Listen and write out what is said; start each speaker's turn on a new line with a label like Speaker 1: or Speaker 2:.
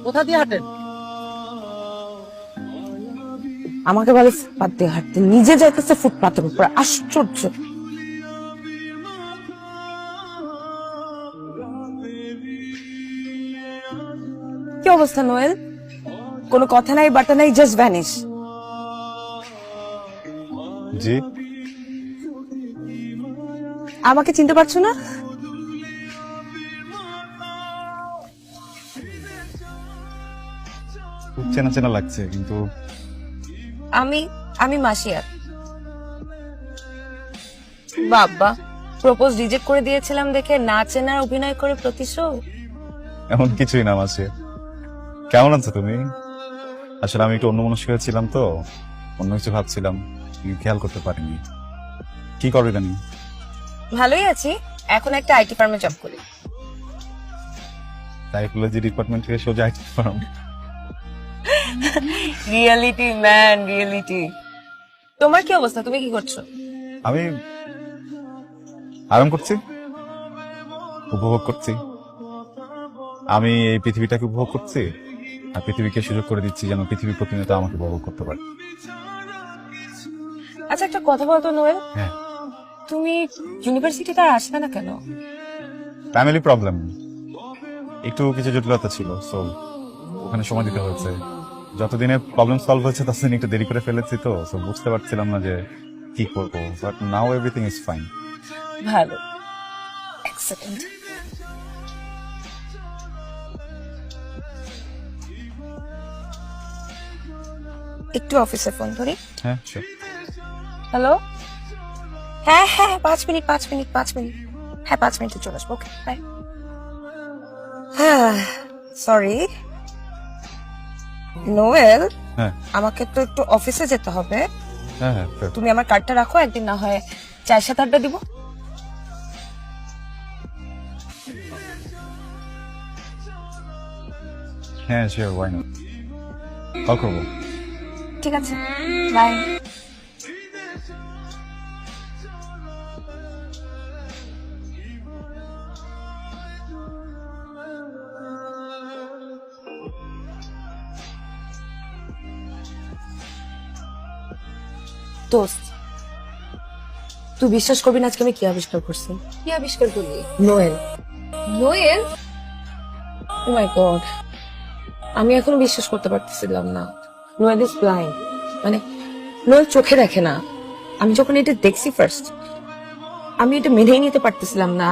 Speaker 1: কোথা দিয়ে হাঁটেন?
Speaker 2: আমাকে বলে ফুটপাত দিয়ে হাঁটতে, নিজে যাইতেছে ফুটপাতের উপর। আশ্চর্য। কি অবস্থা নোয়েল? কোনো কথা নাই, বার্তা নাই, জাস্ট ভ্যানিশ।
Speaker 3: জি,
Speaker 2: আমাকে চিনতে পারছো না?
Speaker 3: খুব চেনা চেনা লাগছে, কিন্তু
Speaker 2: আমি আমি মাসিয়া। বাবা, প্রপোজ রিজেক্ট করে দিয়েছিলাম দেখে না চেনার অভিনয় করে প্রতিশোধ।
Speaker 3: এমন কিছুই না মাসে। কেমন আছো তুমি? আসলে আমি একটু অন্যমনস্ক ছিলাম তো, অন্য কিছু ভাবছিলাম, খেয়াল করতে পারিনি। কি করবে জানি?
Speaker 2: ভালোই আছি, এখন একটা আইটি ফার্মে জব করি।
Speaker 3: সাইকোলজি ডিপার্টমেন্ট থেকে সোজা IT firm?
Speaker 2: Reality man, reality. তোমার কি অবস্থা? তুমি কি করছো?
Speaker 3: আমি আরাম করছি, উপভোগ করছি। আমি এই পৃথিবীটাকে উপভোগ করছি, আর পৃথিবীকে সুযোগ করে দিচ্ছি যেন পৃথিবী প্রতিনিয়ত আমাকে উপভোগ করতে পারে।
Speaker 2: আচ্ছা, একটা কথা বলতো নোয়েল,
Speaker 3: হ্যাঁ,
Speaker 2: তুমি ইউনিভার্সিটিতে আর আসলে না কেন?
Speaker 3: ফ্যামিলি প্রবলেম, একটু কিছু জটিলতা ছিল, সো ওখানে সময় দিতে হয়েছে। যতদিনে প্রবলেম সলভ হয়েছে ততদিন একটু দেরি করে ফেলেছি, তো সো বুঝতে পারছিলাম না যে কি করবো, but now everything is fine.
Speaker 2: ভালো, এক্সেলেন্ট। একটু অফিসে ফোন ধরি।
Speaker 3: হ্যাঁ, sure.
Speaker 2: হ্যালো, হ্যাঁ হ্যাঁ, 5 মিনিট 5 মিনিট। হ্যাঁ, 5 মিনিটে চলে আসবো। ওকে, বাই। হ্যাঁ, সরি নোয়েল,
Speaker 3: হ্যাঁ
Speaker 2: আমাকে তো একটু অফিসে যেতে হবে।
Speaker 3: হ্যাঁ হ্যাঁ, sure.
Speaker 2: তুমি আমার কার্ডটা রাখো, একদিন না হয় চায়ের সাথে আড্ডা দিব।
Speaker 3: হ্যাঁ শিওর, ওয়াই নট, কল করবো।
Speaker 2: ঠিক আছে, বাই। দোস্ত, তুই বিশ্বাস করবি না আজকে আমি কি আবিষ্কার করছি?
Speaker 4: কি আবিষ্কার করলি?
Speaker 2: নোয়েল।
Speaker 4: নোয়েল?
Speaker 2: ও মাই গড, আমি এখনো বিশ্বাস করতে পারতেছিলাম না। নোয়েল ইজ ব্লাইন্ড, মানে নোয়েল চোখে দেখে না। আমি যখন এটা দেখছি ফার্স্ট, আমি এটা মেনেই নিতে পারতেছিলাম না।